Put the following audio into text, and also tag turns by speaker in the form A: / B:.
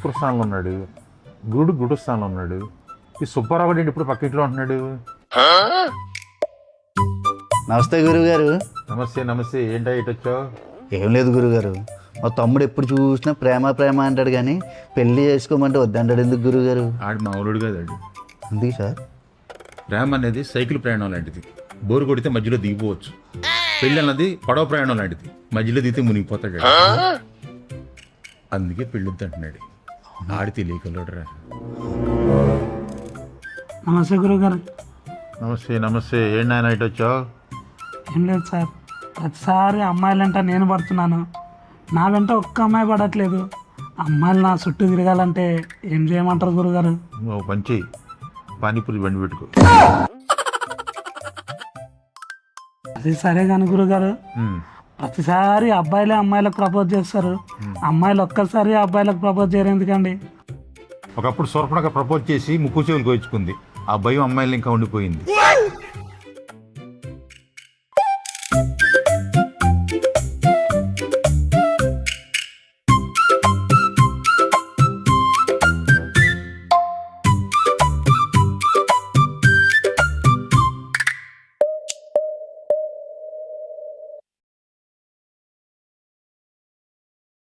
A: శుక్ర స్థానంలో ఉన్నాడు, గురుడు గుడు స్థానంలో ఉన్నాడు. ఈ సుబ్బారావు ఏంటి ఇప్పుడు పక్కింట్లో ఉంటున్నాడు?
B: నమస్తే గురువుగారు.
A: నమస్తే నమస్తే. ఏంటో ఇటు వచ్చావు?
B: ఏం లేదు గురువుగారు, మా తమ్ముడు ఎప్పుడు చూసినా ప్రేమ ప్రేమ అంటాడు కానీ పెళ్లి చేసుకోమంటే వద్దంటాడు. ఎందుకు గురువుగారు?
A: ఆడు మామూలుడు కాదు.
B: అందుకే సార్.
A: ప్రేమ అనేది సైకిల్ ప్రయాణం లాంటిది. బోరు కొడితే మధ్యలో దిగిపోవచ్చు. పెళ్ళి అన్నది పడవ ప్రయాణం లాంటిది. మధ్యలో దిగితే మునిగిపోతాడు. అందుకే పెళ్ళొద్దు అంటున్నాడు. ఆడి తెలియకలరా.
C: నమస్తే గురుగారు.
A: నమస్తే నమస్తే. ఏంటి నాయన ఇటు వచ్చావు?
C: ఏం లేదు సార్, ప్రతిసారి అమ్మాయిలంట నేను పడుతున్నాను. నా వెంట ఒక్క అమ్మాయి పడట్లేదు. అమ్మాయిలు నా చుట్టూ తిరగాలంటే ఏం చేయమంటారు గురుగారు?
A: నువ్వు పంచి పానీపూరి బండి పెట్టుకో.
C: అది సరే కానీ గురుగారు, ప్రతిసారి అబ్బాయిలే అమ్మాయిలకు ప్రపోజ్ చేస్తారు. అమ్మాయిలు ఒక్కసారి అబ్బాయిలకు ప్రపోజ్ చేయరు ఎందుకండి?
A: ఒకప్పుడు సూర్పణఖ ప్రపోజ్ చేసి ముక్కు చెవులు కోయించుకుంది. ఆ భయం అమ్మాయిలు ఇంకా ఉండిపోయింది.